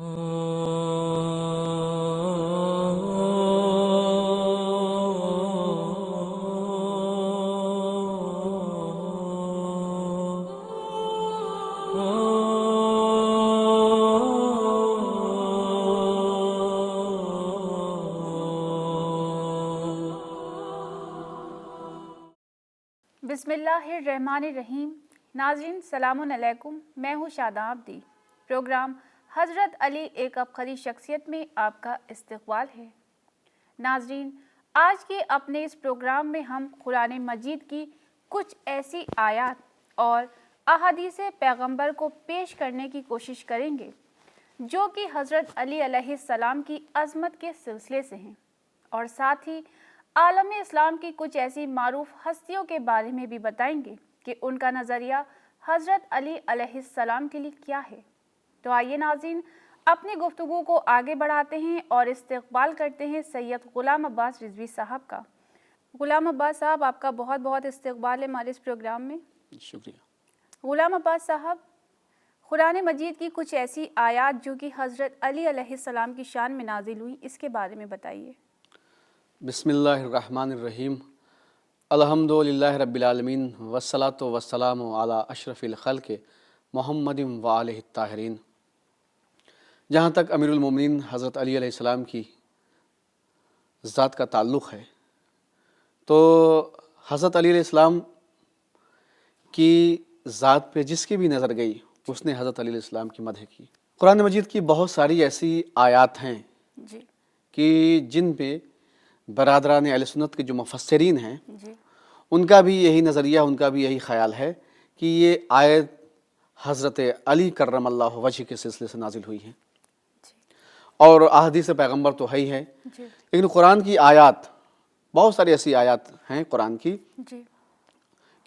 बिस्मिल्लाहिर्रहमानिर्रहीम। नाज़रीन सलामुन अलैकुम, मैं हूँ शादाब दी। प्रोग्राम हज़रत अली एक अबखरी शख्सियत में आपका इस्तक़बाल है। नाज़रीन, आज के अपने इस प्रोग्राम में हम कुरान मजीद की कुछ ऐसी आयात और अहादीस पैगम्बर को पेश करने की कोशिश करेंगे जो कि हज़रत अली अलैहिस्सलाम की अज़मत के सिलसिले से हैं, और साथ ही आलम इस्लाम की कुछ ऐसी मारूफ हस्तियों के बारे में भी बताएंगे कि उनका नज़रिया हज़रत अली अलैहिस्सलाम के लिए क्या है। तो आइए नाज़रीन, अपनी गुफ्तगू को आगे बढ़ाते हैं और इस्तक़बाल करते हैं सैयद ग़ुलाम अब्बास रिज़वी साहब का। ग़ुलाम अब्बास साहब, आपका बहुत बहुत इस्तक़बाल है हमारे इस प्रोग्राम में। शुक्रिया। ग़ुलाम अब्बास साहब, कुरान मजीद की कुछ ऐसी आयात जो कि हज़रत अली अलैहिस्सलाम की शान में नाजिल हुई, इसके बारे में बताइए। बिस्मिल्लाहिर्रहमानिर्रहीम। अल्हम्दुलिल्लाहि रब्बिल आलमीन वस्सलातु वस्सलामु अला अशरफिल खल्क़ मुहम्मदिन व आलिहि ताहिरीन। जहाँ तक अमीरुल मोमिनीन हज़रत अली अलैहिस्सलाम की ज़ात का ताल्लुक़ है, तो हज़रत अली अलैहिस्सलाम की ज़ात पे जिसकी भी नज़र गई उसने हज़रत अली अलैहिस्सलाम की मदह की। कुरान मजीद की बहुत सारी ऐसी आयात हैं जी कि जिन पे बरादरान अहले सुन्नत के जो मुफस्सिरीन हैं जी उनका भी यही नज़रिया, उनका भी यही ख़याल है कि ये आयत हज़रत अली कर्रमल्लाहु वजह के सिलसिले से नाजिल हुई है। और अहादीस पैगम्बर तो है ही है, जी लेकिन कुरान की आयात, बहुत सारी ऐसी आयात हैं कुरान की जी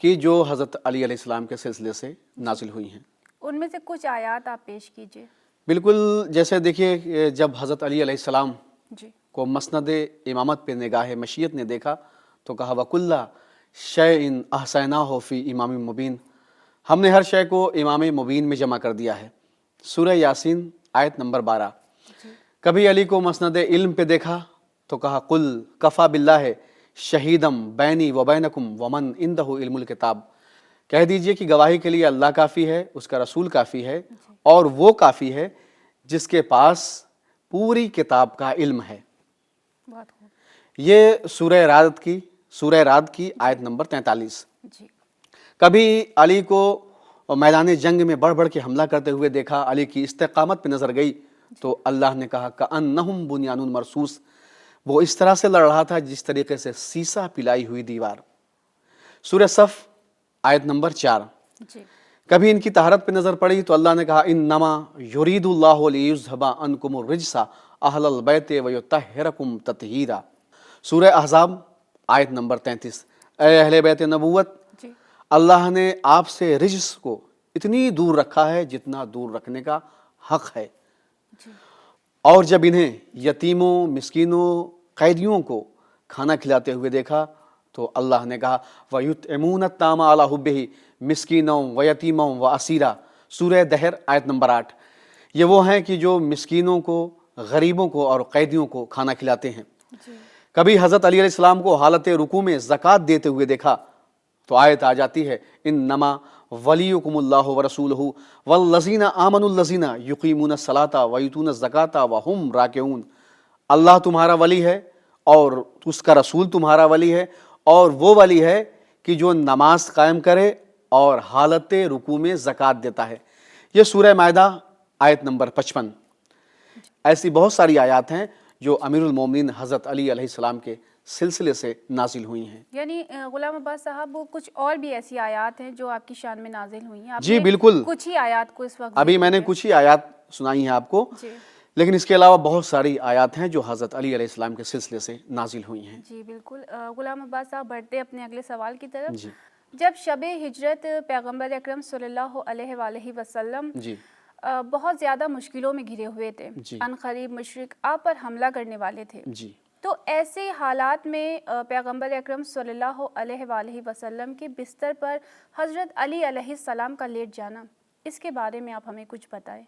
कि जो हज़रत अली अलैहिस्सलाम के सिलसिले से नाजिल हुई हैं। उनमें से कुछ आयात आप पेश कीजिए। बिल्कुल, जैसे देखिए, जब हज़रत अली अलैहिस्सलाम जी को मसनद इमामत पे निगाह मशीयत ने देखा तो कहा वकुल्ला शैइन अहसैनाहु फ़ी इमाम मुबीन, हमने हर शय को इमाम मुबीन में जमा कर दिया है। सूरह यासीन आयत नंबर 12। कभी अली को मसनद इल्म पे देखा तो कहा कुल कफ़ा बिल्लाह शहीदम बैनी व बैनकुम वमन इंदहु इल्मुल किताब, कह दीजिए कि गवाही के लिए अल्लाह काफ़ी है, उसका रसूल काफ़ी है, और वो काफ़ी है जिसके पास पूरी किताब का इल्म है। बहुत खूब। ये सूरह राद की आयत नंबर 43। जी कभी अली को मैदान जंग में बढ़ बढ़ के हमला करते हुए देखा, अली की इस्तेकामत पे नज़र गई तो अल्लाह ने कहा कअन्नहुम बुनियानुन मरसूस, वो इस तरह से लड़ रहा था जिस तरीके से सीसा पिलाई हुई दीवार। सूरह सफ़ आयत नंबर 4। जी कभी इनकी तहारत पे नज़र पड़ी तो अल्लाह ने कहा इन्नमा युरीदुल्लाहु लियुज़हिबा अन्कुमुर रिज्सा अहलल बैति व युत्तहिरकुम तत्हीरा। सूरह अहज़ाब आयत नंबर 33। ए अहले बैत नबूवत, जी अल्लाह ने आपसे रिज्स को इतनी दूर रखा है जितना दूर रखने का हक़ है। जी और जब इन्हें यतीमों, मिस्कीनों, कैदियों को खाना खिलाते हुए देखा तो अल्लाह ने कहा वयुतइमून अत्तामा अला हुब्बिही मिस्कीनों व यतीमों व असीरा। सूरह दहर आयत नंबर 8। ये वो हैं कि जो मिस्कीनों को, गरीबों को और कैदियों को खाना खिलाते हैं। जी कभी हज़रत अली अलैहिस्सलाम को हालत रुकू में ज़कात देते हुए देखा तो आयत आ जाती है इन्नमा वलियुकुमुल्लाहु व रसूलुहु वल्लज़ीना आमनुल्लज़ीना युक़ीमूनस सलाता व युतूनज़ ज़काता व हुम राकिऊन। अल्लाह तुम्हारा वली है और उसका रसूल तुम्हारा वली है, और वो वली है कि जो नमाज कायम करे और हालत रुकू में ज़कात देता है। ये सूरह मायदा आयत नंबर 55। ऐसी बहुत सारी आयात हैं जो अमीरुल मोमिनीन हज़रत अली अलैहिस्सलाम के सिलसिले से नाजिल हुई हैं। यानी ग़ुलाम अब्बास साहब, वो कुछ और भी ऐसी आयात हैं जो आपकी शान में नाजिल हुई हैं। जी आपने बिल्कुल, कुछ ही आयात को इस वक्त अभी ज़िक्र मैंने किया। कुछ ही आयात सुनाई हैं आपको, जी लेकिन इसके अलावा बहुत सारी आयात हैं जो हज़रत अली अलैहिस्सलाम के सिलसिले से नाजिल हुई हैं। जी बिल्कुल। ग़ुलाम अब्बास साहब, बढ़ते अपने अगले सवाल की तरफ। जी जब शब हिजरत पैगम्बर अकरम सल्लल्लाहु अलैहि वसल्लम जी बहुत ज़्यादा मुश्किलों में घिरे हुए थे, जी अनकरीब मुशरिक आप पर हमला करने वाले थे, जी तो ऐसे हालात में पैगम्बर अकरम सल्लल्लाहु अलैहि वसल्लम के बिस्तर पर हज़रत अली अलैहिस्सलाम का लेट जाना, इसके बारे में आप हमें कुछ बताएं।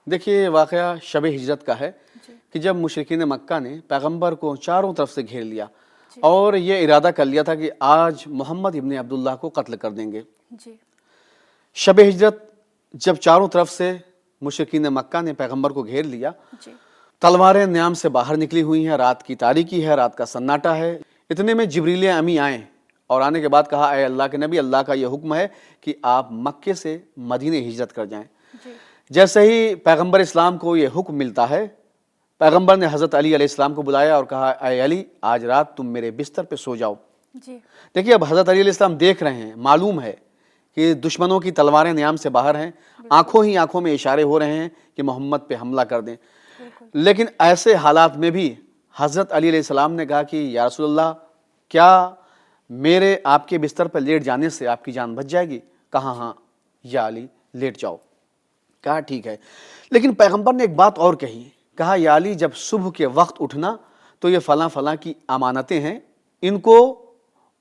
देखिए वाक़या शब हिजरत का है जी कि जब मुशरिकीन मक्का ने पैगंबर को चारों तरफ से घेर लिया और ये इरादा कर लिया था कि आज मोहम्मद इब्न अब्दुल्लाह को कत्ल कर देंगे। जी शब हिजरत जब चारों तरफ से मुशरिकीन मक्का ने पैगंबर को घेर लिया, जी तलवारें न्याम से बाहर निकली हुई हैं, रात की तारीकी है, रात का सन्नाटा है। इतने में जिब्रील अमी आए और आने के बाद कहा, ऐ अल्लाह के नबी, अल्लाह का ये हुक्म है कि आप मक्के से मदीने हिजरत कर जाएं। जी जैसे ही पैगंबर इस्लाम को ये हुक्म मिलता है, पैगंबर ने हज़रत अली अलैहिस्सलाम को बुलाया और कहा, ऐ अली, आज रात तुम मेरे बिस्तर पे सो जाओ। जी देखिए अब हज़रत अली अलैहिस्सलाम देख रहे हैं, मालूम है कि दुश्मनों की तलवारें न्याम से बाहर हैं, आंखों ही आंखों में इशारे हो रहे हैं कि मोहम्मद पे हमला कर दें। बिल्कुल लेकिन ऐसे हालात में भी हज़रत अली अलैहिस्सलाम ने कहा कि या रसूलल्लाह, क्या मेरे आपके बिस्तर पर लेट जाने से आपकी जान बच जाएगी? कहा हाँ या अली, लेट जाओ। कहा ठीक है। लेकिन पैगंबर ने एक बात और कही, कहा या अली, जब सुबह के वक्त उठना तो ये फलां फलां की अमानतें हैं, इनको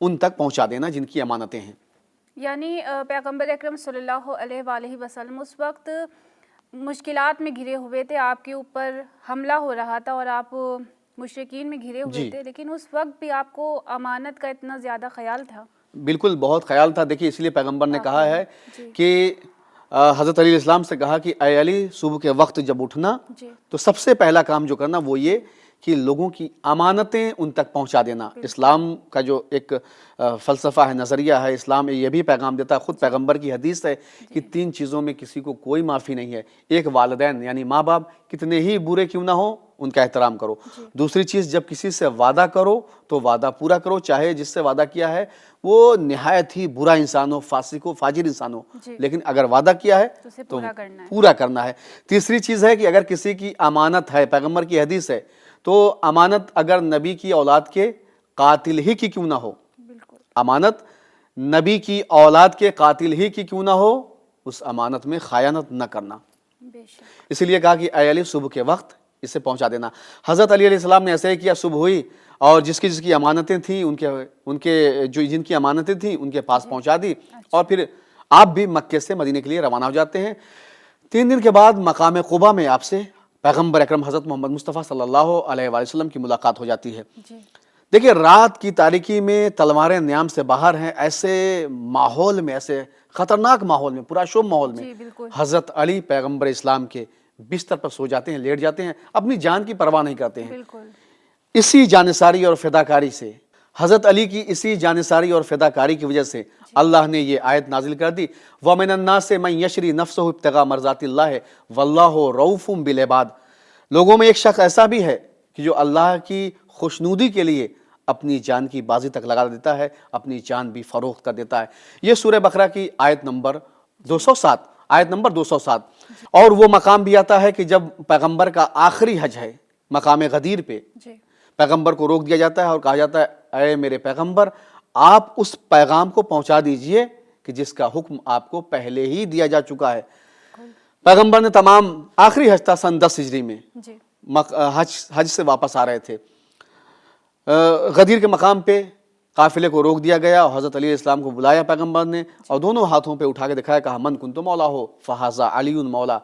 उन तक पहुंचा देना जिनकी अमानतें हैं। यानी पैगंबर अकरम सल्लल्लाहु अलैहि वसल्लम उस वक्त मुश्किलात में घिरे हुए थे, आपके ऊपर हमला हो रहा था और आप मुशरिकीन में घिरे हुए जी। थे, लेकिन उस वक्त भी आपको अमानत का इतना ज़्यादा ख्याल था। बिल्कुल बहुत ख्याल था। देखिए इसलिए पैगंबर ने कहा है जी कि हज़रत अली इस्लाम से कहा कि ऐ अली, सुबह के वक्त जब उठना जी तो सबसे पहला काम जो करना वो ये कि लोगों की अमानतें उन तक पहुंचा देना। इस्लाम का जो एक फ़लसफ़ा है, नज़रिया है, इस्लाम ये भी पैगाम देता है, ख़ुद पैगंबर की हदीस है कि 3 चीज़ों में किसी को कोई माफ़ी नहीं है। एक, वालिदैन यानी माँ बाप कितने ही बुरे क्यों ना हो उनका एहतराम करो। दूसरी चीज़, जब किसी से वादा करो तो वादा पूरा करो, चाहे जिससे वादा किया है वो निहायत ही बुरा इंसान हो, फासिक हो, फाजिर इंसान हो, जी। लेकिन अगर वादा किया है तो उसे तो पूरा करना है। पूरा करना है। तीसरी चीज़ है कि अगर किसी की अमानत है, पैगंबर की हदीस है, तो अमानत अगर नबी की औलाद के कातिल ही की क्यों ना हो, बिल्कुल अमानत नबी की औलाद के कातिल ही की क्यों ना हो, उस अमानत में खायानत न करना। बेशक। इसीलिए कहा कि ऐ अली, सुबह के वक्त इसे पहुंचा देना। हज़रत अली अलैहिस्सलाम ने ऐसे ही किया। सुबह हुई और जिसकी जिसकी अमानतें थीं उनके जो जिनकी अमानतें थीं उनके पास पहुंचा दी और फिर आप भी मक्के से मदीने के लिए रवाना हो जाते हैं। 3 दिन के बाद मकाम क़ुबा में आपसे पैगंबर अकरम हज़रत मोहम्मद मुस्तफ़ा सल्लल्लाहु अलैहि वसल्लम की मुलाकात हो जाती है। जी देखिए रात की तारीकी में तलवारें न्याम से बाहर हैं, ऐसे माहौल में, ऐसे ख़तरनाक माहौल में, पुरशोम माहौल में जी बिल्कुल हज़रत अली पैगंबर इस्लाम के बिस्तर पर सो जाते हैं, लेट जाते हैं, अपनी जान की परवाह नहीं करते हैं। बिल्कुल इसी जानिसारी और फिदाकारी से, हज़रत अली की इसी जानिसारी और फिदाकारी की वजह से अल्लाह ने ये आयत नाजिल कर दी, व मिनन नासि मन यशरी नफ्सहु इब्तिगा मर्ज़ातिल्लाह वल्लाहु रऊफ़ुम बिल इबाद। लोगों में एक शख्स ऐसा भी है कि जो अल्लाह की खुशनुदी के लिए अपनी जान की बाजी तक लगा देता है, अपनी जान भी फरोख्त कर देता है। ये सूरह बकरा की आयत नंबर 207, आयत नंबर 207। और वो मकाम भी आता है कि जब पैगंबर का आखिरी हज है, मकाम गदीर पे जी पैगंबर को रोक दिया जाता है और कहा जाता है, ऐ मेरे पैगंबर, आप उस पैगाम को पहुंचा दीजिए कि जिसका हुक्म आपको पहले ही दिया जा चुका है। पैगंबर ने तमाम, आखिरी हज था सन 10 हिजरी में, जी हज से वापस आ रहे थे। गदीर के मकाम पे काफिले को रोक दिया गया और हज़रत अली इस्लाम को बुलाया पैगंबर ने और दोनों हाथों पे उठा के दिखाया, कहा मन कुंतु मौला हो फहाजा अलीउन मौला।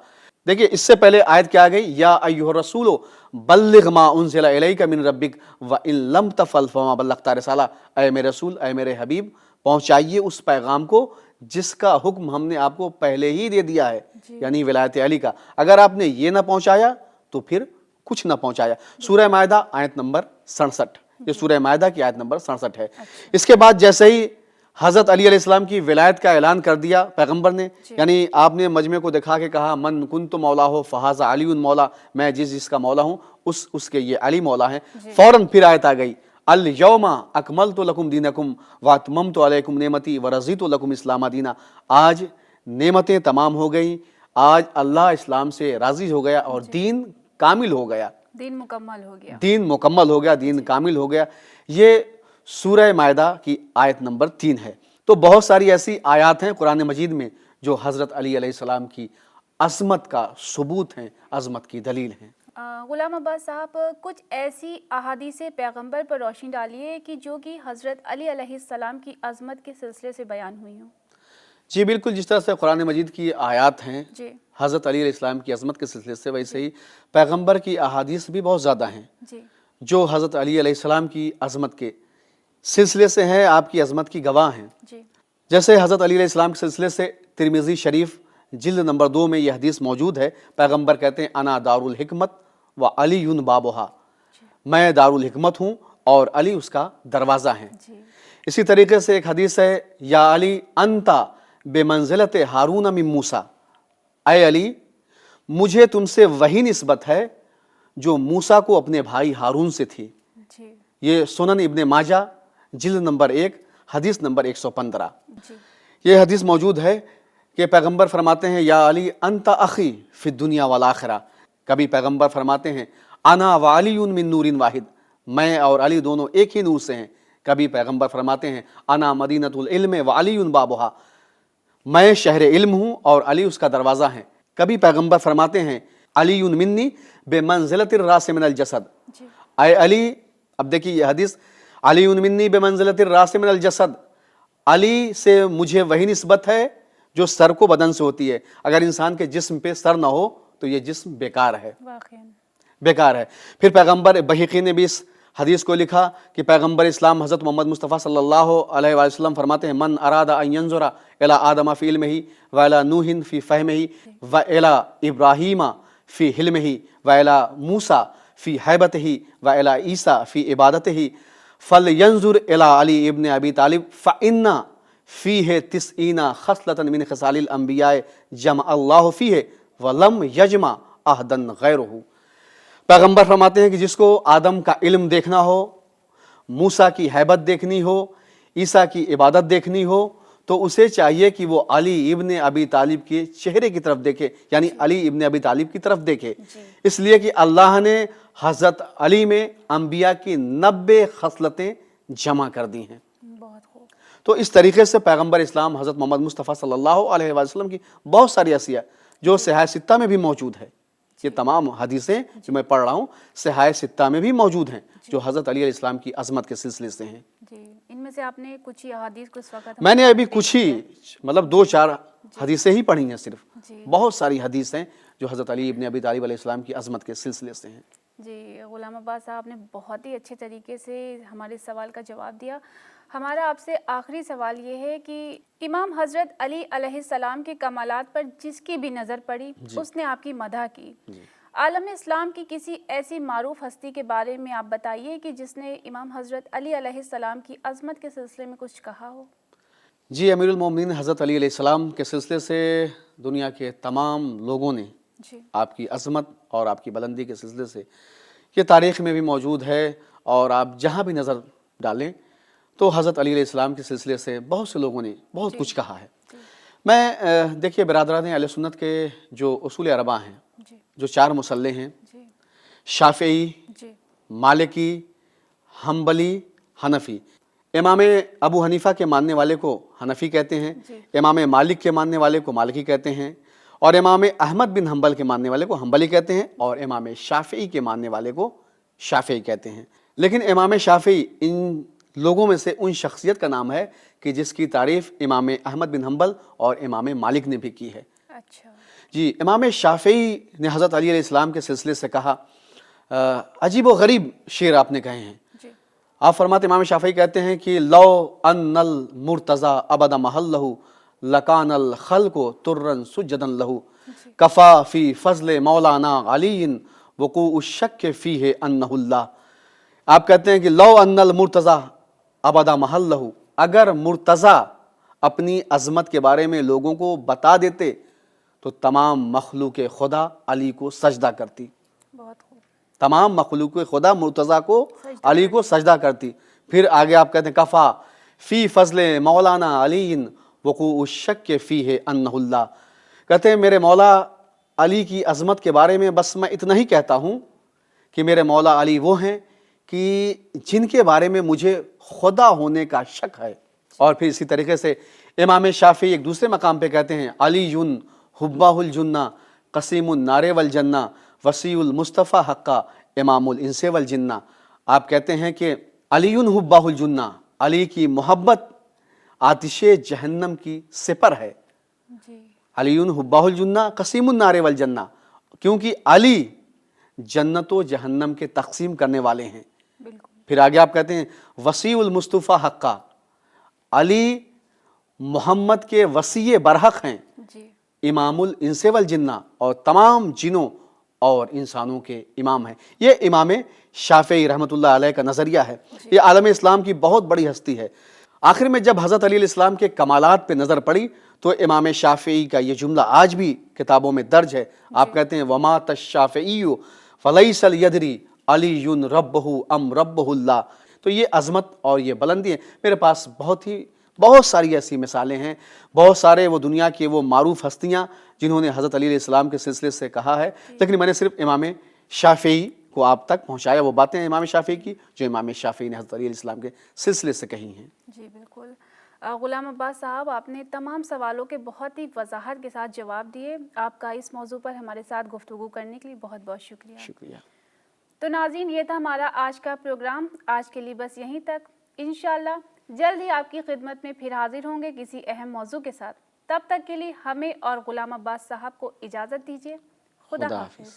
देखिए इससे पहले आयत क्या आ गई, या अय्युहर रसूलो बल्लिग मा उनज़िला इलैका मिन रब्बिक व इन लम तफअल फमा बल्लगता रिसाला। ऐ मेरे रसूल, ऐ मेरे हबीब, पहुंचाइए उस पैगाम को जिसका हुक्म हमने आपको पहले ही दे दिया है, यानी विलायत अली का। अगर आपने ये ना पहुंचाया तो फिर कुछ ना पहुंचाया। सूरह मायदा आयत नंबर 67, ये सूरह मायदा की आयत नंबर 67 है। इसके बाद जैसे ही हज़रत अली अलैहिस्सलाम की विलायत का ऐलान कर दिया पैगंबर ने, यानी आपने मजमे को दिखा के कहा, मन कुंतु मौला हो फहाजा अलीउन मौला, मैं जिसका मौला हूँ उसके ये अली मौला हैं। फौरन फिर आयत आ गई, अल यौमा अकमलतु लकुम दीनकुम व अतममतु अलैकुम नेमती व रज़ीतु लकुम इस्लाम दीना। आज नेमतें तमाम हो गई, आज अल्लाह इस्लाम से राज़ी हो गया और दीन कामिल हो गया, दिन मुकम्मल हो गया। दीन मुकम्मल हो गया, दीन कामिल हो गया। ये सूरह मायदा की आयत नंबर 3 है। तो बहुत सारी ऐसी आयत हैं कुरान मजीद में जो हज़रत अली अलैहिस्सलाम की अज़मत का सबूत हैं, अज़मत की दलील हैं। गुलाम अब्बास साहब, कुछ ऐसी अहादीसे पैगंबर पर रोशनी डालिए कि जो कि हज़रत अली अलैहिस्सलाम की अज़मत के सिलसिले से बयान हुई हों। जी बिल्कुल, जिस तरह से कुरान मजीद की आयत हैं जी हज़रत अली अलैहिस्सलाम की अज़मत के सिलसिले से, वैसे ही पैगंबर की अहादीस भी बहुत ज़्यादा हैं जी जो हज़रत अली अलैहिस्सलाम की अज़मत के सिलसिले से हैं, आपकी अज़मत की गवाह हैं। जी जैसे हज़रत अली अलैहिस्सलाम के सिलसिले से तिरमिज़ी शरीफ जिल्द नंबर 2 में यह हदीस मौजूद है। पैगंबर कहते हैं अना दारुल हिकमत व अलीयुन बाबुहा, मैं दारुल हिकमत हूँ और अली उसका दरवाज़ा है। जी इसी तरीके से एक हदीस है, या अली अंता बेमंजिलत हारून मिन मूसा, ऐ अली मुझे तुमसे वही निस्बत है जो मूसा को अपने भाई हारून से थी। जी ये सुनन इब्ने माजा जिल्द नंबर 1 हदीस नंबर 115। जी ये हदीस मौजूद है कि पैगंबर फरमाते हैं या अली अंता अखी फि दुनिया वल आखिरा। कभी पैगंबर फरमाते हैं अना व अलीयुन मिन नूरिन वाहिद, मैं और अली दोनों एक ही नूर से हैं। कभी पैगंबर फरमाते हैं अना मदीनतुल इल्म व अलीयुन बाबुहा, मैं शहर इल्म हूँ और अली उसका दरवाज़ा है। कभी पैगंबर फरमाते हैं अलीयुन मिन्नी बेमंजिलतिर रास मिनल जसद, जी ऐ अली, अब देखिए ये हदीस, अलीयुन मिन्नी बेमंजिलतिर रास मिनल जसद, अली से मुझे वही निस्बत है जो सर को बदन से होती है। अगर इंसान के जिस्म पे सर ना हो तो ये जिस्म बेकार है, वाक़ई बेकार है। फिर पैगंबर बहीक़ी ने भी इस हदीस को लिखा कि पैगंबर इस्लाम हज़रत मोहम्मद मुस्तफ़ा सल्लल्लाहु अलैहि वसल्लम फरमाते हैं मन अरादा अन यंजुरा इला आदम फ़ी इल्मिही व इला नूहिन फ़ी फ़हमिही व इला इब्राहीमा फ़ी हिल्मिही व इला मूसा फ़ी हैबतिही व इला ईसा फ़ी इबादतिही फल यंजुर इला अली इब्न अबी तालिब फ़इन्ना फ़ीहे तिस्ईना खसलतन मिन खसालिल अंबियाए जमा अल्लाहु फ़ीहे वलम यजमा अहदन गैरुहु। पैगंबर फरमाते हैं कि जिसको आदम का इल्म देखना हो, मूसा की हैबत देखनी हो, ईसा की इबादत देखनी हो, तो उसे चाहिए कि वो अली इब्न अबी तालिब के चेहरे की तरफ देखे, यानी अली इब्न अबी तालिब की तरफ देखे। इसलिए कि अल्लाह ने हज़रत अली में अंबिया की 90 खसलतें जमा कर दी हैं। बहुत खूब। तो इस तरीके से पैगंबर इस्लाम हज़रत मोहम्मद मुस्तफ़ा सल्लल्लाहु अलैहि वसल्लम की बहुत सारी असिया जो सिहाह सित्ता में भी मौजूद है, ये तमाम हदीसें जो मैं पढ़ रहा हूँ सिहाह सित्ता में भी मौजूद हैं जो हज़रत अली अलैहिस्सलाम की अज़मत के सिलसिले से हैं। जी, इनमें से आपने कुछ ही अहादीस को इस वक्त मैंने अभी कुछ ही मतलब 2-4 हदीसें ही पढ़ी हैं सिर्फ, जी। बहुत सारी हदीस हैं जो हज़रत अली इब्न अबी तालिब अलैहिस्सलाम की अज़मत के सिलसिले से हैं। जी, गुलाम अब्बास साहब ने बहुत ही अच्छे तरीके से हमारे सवाल का जवाब दिया। हमारा आपसे आखिरी सवाल ये है कि इमाम हज़रत अली अलैहिस्सलाम के कमालात पर जिसकी भी नज़र पड़ी उसने आपकी मदह की। आलम इस्लाम की किसी ऐसी मारूफ हस्ती के बारे में आप बताइए कि जिसने इमाम हज़रत अली अलैहिस्सलाम की अज़मत के सिलसिले में कुछ कहा हो। जी, अमीरुल मोमिनीन हज़रत अली अलैहिस्सलाम के सिलसिले से दुनिया के तमाम लोगों ने जी आपकी अज़मत और आपकी बुलंदी के सिलसिले से ये तारीख़ में भी मौजूद है और आप जहाँ भी नज़र डालें तो हज़रत अली अलैहिस्सलाम के सिलसिले से बहुत से लोगों ने बहुत कुछ कहा है। मैं देखिए बिरादरान अहले सुन्नत के जो उसूल अरबा हैं, जी जो 4 मुसल्ले हैं, जी शाफ़िई, जी मालिकी, हम्बली, हनफी। इमाम अबू हनीफ़ा के मानने वाले को हनफी कहते हैं, इमाम मालिक के मानने वाले को मालिकी कहते हैं, और इमाम अहमद बिन हम्बल के मानने वाले को हम्बली कहते हैं, और इमाम शाफ़िई के मानने वाले को शाफ़िई कहते हैं। लेकिन इमाम शाफ़िई इन लोगों में से उन शख्सियत का नाम है कि जिसकी तारीफ़ इमाम अहमद बिन हम्बल और इमाम मालिक ने भी की है। अच्छा जी, इमाम शाफ़िई ने हज़रत अली अलैहिस्सलाम के सिलसिले से कहा, अजीब व गरीब शेर आपने कहे हैं। जी आप फरमाते इमाम शाफ़िई कहते हैं कि लो अन्नल मुर्तज़ा अबदा महल्लहु लकानल खल्क़ु तुर्रन सुजदन लहू कफ़ा फ़ी फ़ज़ल मौलाना अलीन वक़ू शक्क फ़ीह अन्नहुल्लाह। आप कहते हैं कि लो अन्नल मुर्तज़ा अबदा महल्लहु, अगर मुर्तज़ा अपनी अज़मत के बारे में लोगों को बता देते तो तमाम मखलूक खुदा अली को सजदा करती। बहुत खूब। तमाम मखलूक खुदा मुर्तज़ा को अली को सजदा करती। फिर आगे आप कहते हैं कफ़ा फ़ी फ़ज़ल मौलाना अलीन वक़ू शक्क फ़ीह अन्नहुल्लाह। कहते हैं मेरे मौला अली की अज़मत के बारे में बस मैं इतना ही कहता हूँ कि मेरे मौला अली वो हैं कि जिनके बारे में मुझे खुदा होने का शक है। और फिर इसी तरीके से इमाम शाफ़िई एक दूसरे मकाम पे कहते हैं अलीयुन हुब्बाहुल जुन्ना कसीमुन नारे वल जन्ना वसीउल मुस्तफ़ा हक्का इमामुल इंसे वल जिन्ना। आप कहते हैं कि अलीयुन हुब्बाहुल जुन्ना, अली की मोहब्बत आतिशे जहन्नम की सिपर है। जी अलीयुन हुब्बाहुल जुन्ना कसीमुन नारे वल जन्ना, क्योंकि अली जन्नत व जहन्नम के तकसीम करने वाले हैं। बिल्कुल। फिर आगे आप कहते हैं वसीउल मुस्तफ़ा हक्का, अली मोहम्मद के वसी बरहक हैं, जी। इमामुल इंसे वल जिन्ना, और तमाम जिनों और इंसानों के इमाम हैं। ये इमाम शाफी रहमतुल्लाह अलैह का नज़रिया है। ये आलम इस्लाम की बहुत बड़ी हस्ती है। आखिर में जब हज़रत अली अलैहिस्सलाम के कमालात पे नज़र पड़ी तो इमाम शाफी का ये जुमला आज भी किताबों में दर्ज है। आप कहते हैं वमा तशाफ़िय्यु फलैसल यदरी अलीयुन रब्बहु अम रब्बहुल्लाह। तो ये अज़मत और ये बुलंदी है। मेरे पास बहुत सारी ऐसी मिसालें हैं, बहुत सारे वो दुनिया की वो मारूफ हस्तियाँ जिन्होंने हज़रत अली अलैहिस्सलाम के सिलसिले से कहा है, लेकिन मैंने सिर्फ इमाम शाफी को आप तक पहुँचाया। वो बातें हैं इमाम शाफी की जो इमाम शाफी ने हज़रत अली अलैहिस्सलाम के सिलसिले से कही हैं। जी बिल्कुल। ग़ुलाम अब्बास साहब, आपने तमाम सवालों के बहुत ही वजाहत के साथ जवाब दिए। आपका इस मौजू पर हमारे साथ गुफ्तगू करने के लिए बहुत बहुत शुक्रिया। शुक्रिया। तो नाज़रीन, ये था हमारा आज का प्रोग्राम। आज के लिए बस यहीं तक। इंशाअल्लाह जल्द ही आपकी खिदमत में फिर हाजिर होंगे किसी अहम मौजू के साथ। तब तक के लिए हमें और ग़ुलाम अब्बास साहब को इजाज़त दीजिए। खुदा हाफिज़।